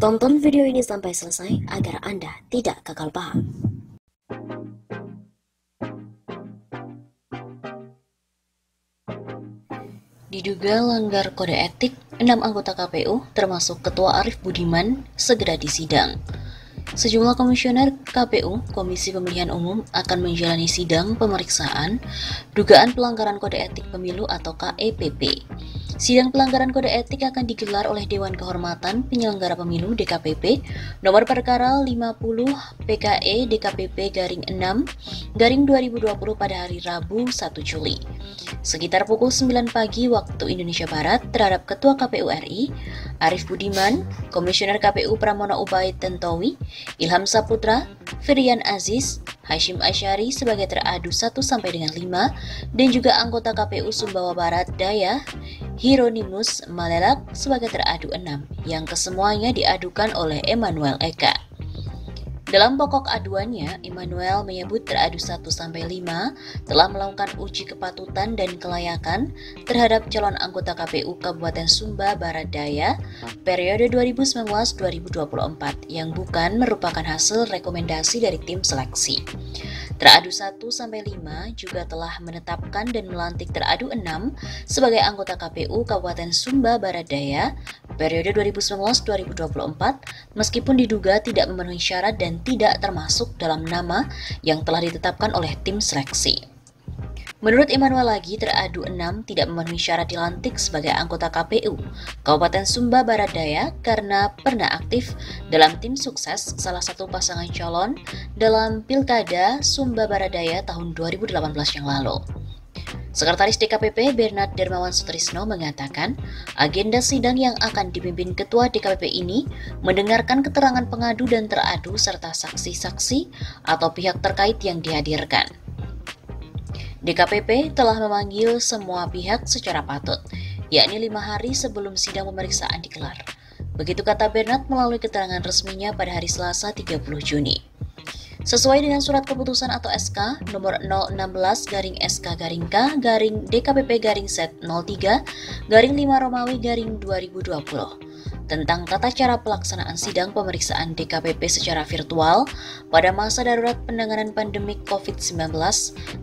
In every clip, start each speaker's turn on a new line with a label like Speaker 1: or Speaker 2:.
Speaker 1: Tonton video ini sampai selesai agar Anda tidak gagal paham. Diduga langgar kode etik, 6 anggota KPU termasuk Ketua Arief Budiman segera disidang. Sejumlah komisioner KPU, Komisi Pemilihan Umum, akan menjalani sidang pemeriksaan dugaan pelanggaran kode etik pemilu atau KEPP. Sidang pelanggaran kode etik akan digelar oleh Dewan Kehormatan Penyelenggara Pemilu DKPP nomor perkara 50 PKE DKPP garing 6 garing 2020 pada hari Rabu 1 Juli. Sekitar pukul 9 pagi waktu Indonesia Barat terhadap Ketua KPU RI, Arief Budiman, Komisioner KPU Pramono Ubaid Tantowi, Ilham Saputra, Firian Aziz, Hashim Asyari sebagai teradu 1 sampai dengan 5, dan juga anggota KPU Sumbawa Barat Daya, Hieronymus Malelak sebagai teradu 6, yang kesemuanya diadukan oleh Emmanuel Eka. Dalam pokok aduannya, Emmanuel menyebut teradu 1 sampai 5 telah melakukan uji kepatutan dan kelayakan terhadap calon anggota KPU Kabupaten Sumba Barat Daya periode 2019-2024 yang bukan merupakan hasil rekomendasi dari tim seleksi. Teradu 1 sampai 5 juga telah menetapkan dan melantik teradu 6 sebagai anggota KPU Kabupaten Sumba Barat Daya periode 2019-2024 meskipun diduga tidak memenuhi syarat dan tidak termasuk dalam nama yang telah ditetapkan oleh tim seleksi. Menurut Emmanuel lagi, teradu 6 tidak memenuhi syarat dilantik sebagai anggota KPU Kabupaten Sumba Barat Daya karena pernah aktif dalam tim sukses salah satu pasangan calon dalam Pilkada Sumba Barat Daya tahun 2018 yang lalu. Sekretaris DKPP Bernard Dermawan Sutrisno mengatakan, agenda sidang yang akan dipimpin Ketua DKPP ini mendengarkan keterangan pengadu dan teradu serta saksi-saksi atau pihak terkait yang dihadirkan. DKPP telah memanggil semua pihak secara patut, yakni 5 hari sebelum sidang pemeriksaan digelar. Begitu kata Bernard melalui keterangan resminya pada hari Selasa 30 Juni. Sesuai dengan surat keputusan atau SK nomor 016-SK-K DKPP-Z03-5 Romawi 2020 tentang tata cara pelaksanaan sidang pemeriksaan DKPP secara virtual pada masa darurat penanganan pandemi COVID-19.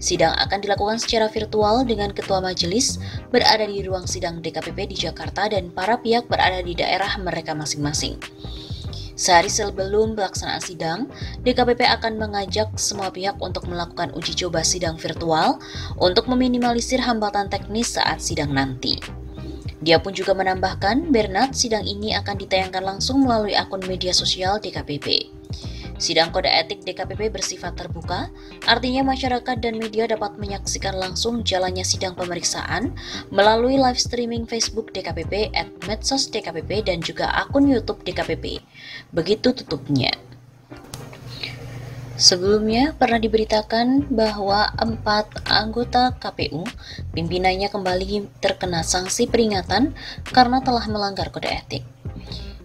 Speaker 1: Sidang akan dilakukan secara virtual dengan ketua majelis berada di ruang sidang DKPP di Jakarta dan para pihak berada di daerah mereka masing-masing. Sehari sebelum pelaksanaan sidang, DKPP akan mengajak semua pihak untuk melakukan uji coba sidang virtual untuk meminimalisir hambatan teknis saat sidang nanti. Dia pun juga menambahkan, Bernard, sidang ini akan ditayangkan langsung melalui akun media sosial DKPP. Sidang kode etik DKPP bersifat terbuka, artinya masyarakat dan media dapat menyaksikan langsung jalannya sidang pemeriksaan melalui live streaming Facebook DKPP @medsos DKPP dan juga akun YouTube DKPP. Begitu tutupnya. Sebelumnya pernah diberitakan bahwa 4 anggota KPU pimpinannya kembali terkena sanksi peringatan karena telah melanggar kode etik.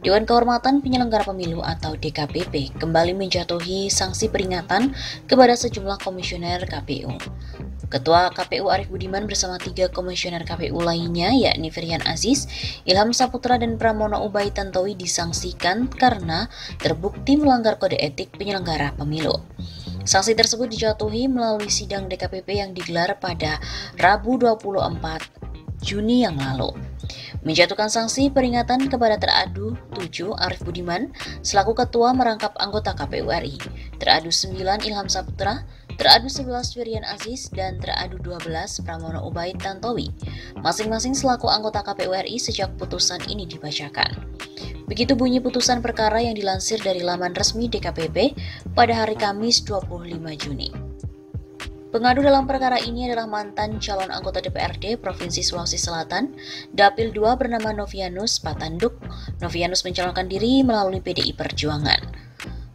Speaker 1: Dewan Kehormatan Penyelenggara Pemilu atau DKPP kembali menjatuhi sanksi peringatan kepada sejumlah komisioner KPU. Ketua KPU Arief Budiman bersama 3 komisioner KPU lainnya yakni Firian Aziz, Ilham Saputra, dan Pramono Ubaid Tantowi disangsikan karena terbukti melanggar kode etik penyelenggara pemilu. Sanksi tersebut dijatuhi melalui sidang DKPP yang digelar pada Rabu 24 Juni yang lalu. Menjatuhkan sanksi peringatan kepada teradu 7 Arief Budiman selaku ketua merangkap anggota KPU RI, teradu 9 Ilham Saputra, teradu 11 Firian Aziz, dan teradu 12 Pramono Ubaid Tantowi, masing-masing selaku anggota KPU RI sejak putusan ini dibacakan. Begitu bunyi putusan perkara yang dilansir dari laman resmi DKPP pada hari Kamis 25 Juni. Pengadu dalam perkara ini adalah mantan calon anggota DPRD Provinsi Sulawesi Selatan, Dapil 2 bernama Novianus Patanduk. Novianus mencalonkan diri melalui PDI Perjuangan.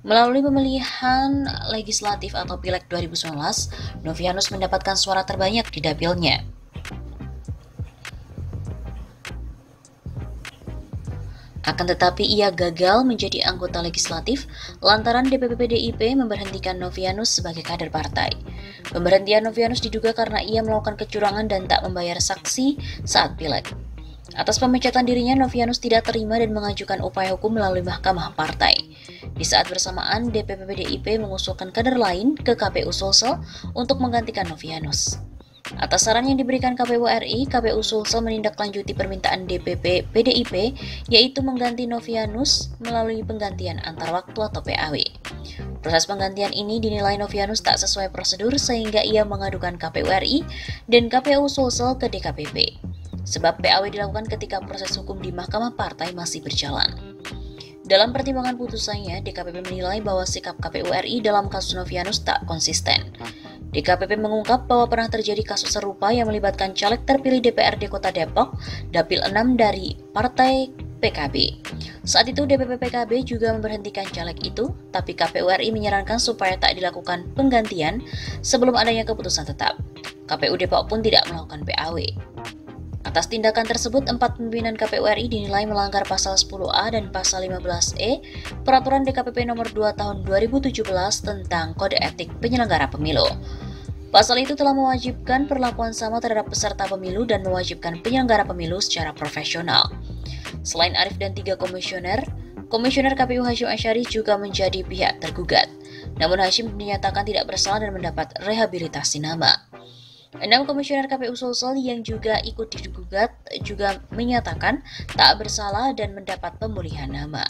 Speaker 1: Melalui pemilihan legislatif atau Pileg 2019, Novianus mendapatkan suara terbanyak di dapilnya. Akan tetapi ia gagal menjadi anggota legislatif lantaran DPP PDIP memberhentikan Novianus sebagai kader partai. Pemberhentian Novianus diduga karena ia melakukan kecurangan dan tak membayar saksi saat pileg. Atas pemecatan dirinya, Novianus tidak terima dan mengajukan upaya hukum melalui Mahkamah Partai. Di saat bersamaan, DPP PDIP mengusulkan kader lain ke KPU Sulsel untuk menggantikan Novianus. Atas saran yang diberikan KPU RI, KPU Sulsel menindaklanjuti permintaan DPP PDIP, yaitu mengganti Novianus melalui penggantian antar waktu atau PAW. Proses penggantian ini dinilai Novianus tak sesuai prosedur sehingga ia mengadukan KPU RI dan KPU Sulsel ke DKPP. Sebab PAW dilakukan ketika proses hukum di Mahkamah Partai masih berjalan. Dalam pertimbangan putusannya, DKPP menilai bahwa sikap KPU RI dalam kasus Novianus tak konsisten. DKPP mengungkap bahwa pernah terjadi kasus serupa yang melibatkan caleg terpilih DPRD Kota Depok, Dapil 6 dari Partai PKB. Saat itu DPP PKB juga memberhentikan caleg itu, tapi KPU RI menyarankan supaya tak dilakukan penggantian sebelum adanya keputusan tetap. KPU Depok pun tidak melakukan PAW. Atas tindakan tersebut, 4 pimpinan KPU RI dinilai melanggar pasal 10A dan pasal 15E Peraturan DKPP nomor 2 tahun 2017 tentang Kode Etik Penyelenggara Pemilu. Pasal itu telah mewajibkan perlakuan sama terhadap peserta pemilu dan mewajibkan penyelenggara pemilu secara profesional. Selain Arif dan 3 komisioner KPU Hasyim Asyari juga menjadi pihak tergugat. Namun Hasyim dinyatakan tidak bersalah dan mendapat rehabilitasi nama. 6 komisioner KPU Sulsel yang juga ikut digugat juga menyatakan tak bersalah dan mendapat pemulihan nama.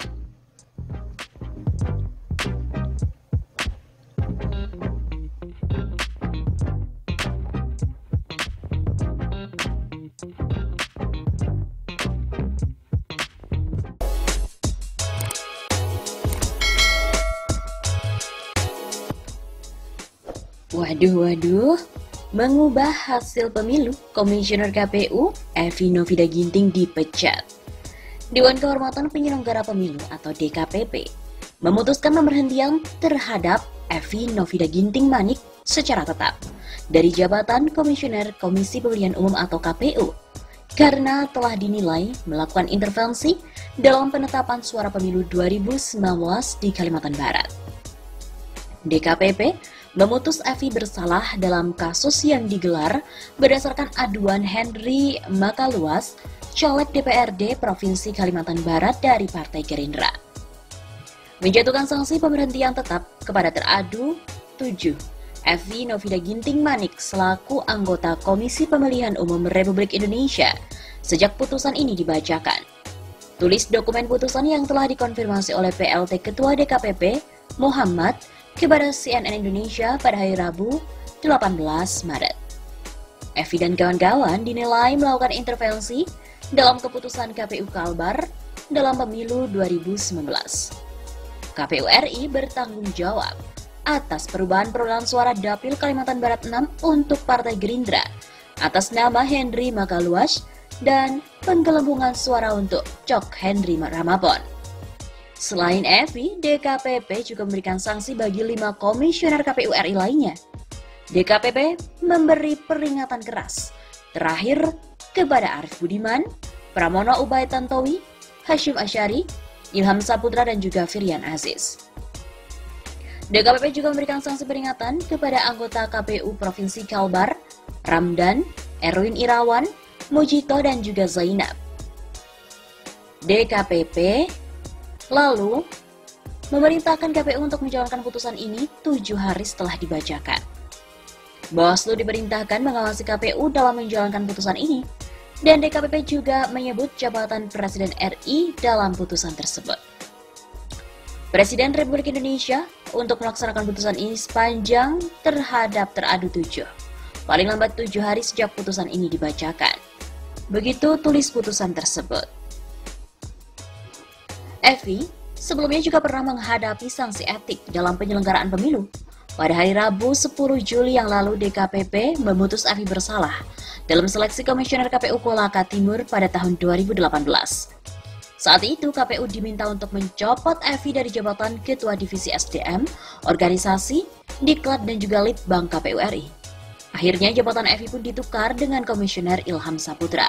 Speaker 1: Waduh. Mengubah hasil pemilu, Komisioner KPU Evi Novida Ginting dipecat. Dewan Kehormatan Penyelenggara Pemilu atau DKPP memutuskan pemberhentian terhadap Evi Novida Ginting Manik secara tetap dari jabatan Komisioner Komisi Pemilihan Umum atau KPU karena telah dinilai melakukan intervensi dalam penetapan suara pemilu 2019 di Kalimantan Barat. DKPP memutus Evi bersalah dalam kasus yang digelar berdasarkan aduan Henry Makaluas, caleg DPRD Provinsi Kalimantan Barat dari Partai Gerindra. Menjatuhkan sanksi pemberhentian tetap kepada teradu 7, Evi Novida Ginting Manik selaku anggota Komisi Pemilihan Umum Republik Indonesia sejak putusan ini dibacakan. Tulis dokumen putusan yang telah dikonfirmasi oleh PLT Ketua DKPP Muhammad kepada CNN Indonesia pada hari Rabu 18 Maret. Evi dan kawan-kawan dinilai melakukan intervensi dalam keputusan KPU Kalbar dalam pemilu 2019. KPU RI bertanggung jawab atas perubahan perolehan suara Dapil Kalimantan Barat 6 untuk Partai Gerindra atas nama Henry Makaluas dan penggelembungan suara untuk Cok Henry Ramabon. Selain Evi, DKPP juga memberikan sanksi bagi 5 komisioner KPU RI lainnya. DKPP memberi peringatan keras terakhir kepada Arif Budiman, Pramono Ubaid Tantowi, Hasyim Asyari, Ilham Saputra dan juga Firian Aziz. DKPP juga memberikan sanksi peringatan kepada anggota KPU Provinsi Kalbar, Ramdan, Erwin Irawan, Mujito dan juga Zainab. DKPP lalu memerintahkan KPU untuk menjalankan putusan ini 7 hari setelah dibacakan. Bawaslu diperintahkan mengawasi KPU dalam menjalankan putusan ini, dan DKPP juga menyebut jabatan Presiden RI dalam putusan tersebut. Presiden Republik Indonesia untuk melaksanakan putusan ini sepanjang terhadap teradu 7, paling lambat 7 hari sejak putusan ini dibacakan. Begitu tulis putusan tersebut. Evi sebelumnya juga pernah menghadapi sanksi etik dalam penyelenggaraan pemilu. Pada hari Rabu 10 Juli yang lalu, DKPP memutus Evi bersalah dalam seleksi komisioner KPU Kolaka Timur pada tahun 2018. Saat itu, KPU diminta untuk mencopot Evi dari jabatan Ketua Divisi SDM, Organisasi, Diklat, dan juga Litbang KPU RI. Akhirnya, jabatan Evi pun ditukar dengan Komisioner Ilham Saputra.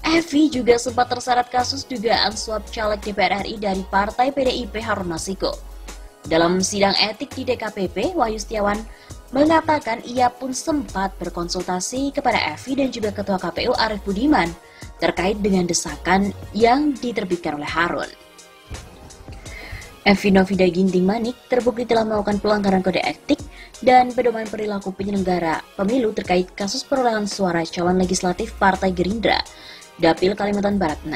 Speaker 1: Evi juga sempat terseret kasus dugaan suap caleg DPR RI dari Partai PDIP Harun Masiku. Dalam sidang etik di DKPP, Wahyu Setiawan mengatakan ia pun sempat berkonsultasi kepada Evi dan juga Ketua KPU Arif Budiman terkait dengan desakan yang diterbitkan oleh Harun. Evi Novida Ginting Manik terbukti telah melakukan pelanggaran kode etik dan pedoman perilaku penyelenggara pemilu terkait kasus perolehan suara calon legislatif Partai Gerindra, Dapil Kalimantan Barat 6.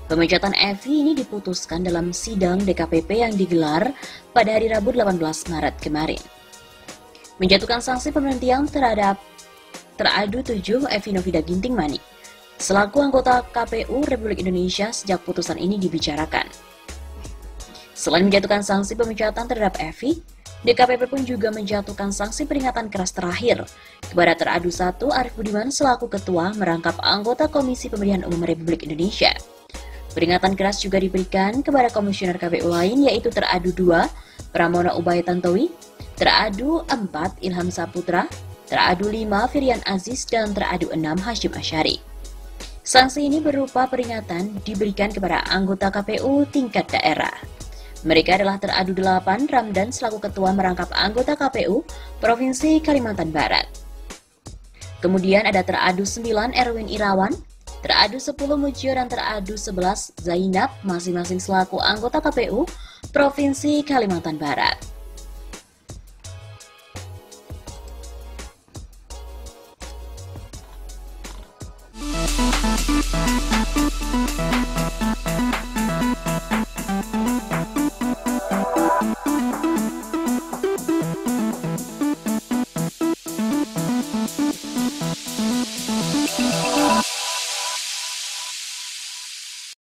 Speaker 1: Pemecatan Evi ini diputuskan dalam sidang DKPP yang digelar pada hari Rabu 18 Maret kemarin. Menjatuhkan sanksi pemberhentian terhadap teradu 7 Evi Novida Ginting Manik selaku anggota KPU Republik Indonesia sejak putusan ini dibicarakan. Selain menjatuhkan sanksi pemecatan terhadap Evi, DKPP pun juga menjatuhkan sanksi peringatan keras terakhir kepada teradu 1 Arief Budiman selaku ketua merangkap anggota Komisi Pemilihan Umum Republik Indonesia. Peringatan keras juga diberikan kepada komisioner KPU lain yaitu teradu 2 Pramono Ubaya Tantowi, teradu 4 Ilham Saputra, teradu 5 Firian Aziz, dan teradu 6 Hashim Asyari. Sanksi ini berupa peringatan diberikan kepada anggota KPU tingkat daerah. Mereka adalah teradu 8 Ramdan selaku ketua merangkap anggota KPU Provinsi Kalimantan Barat. Kemudian ada teradu 9 Erwin Irawan, teradu 10 Mujio, dan teradu 11 Zainab masing-masing selaku anggota KPU Provinsi Kalimantan Barat.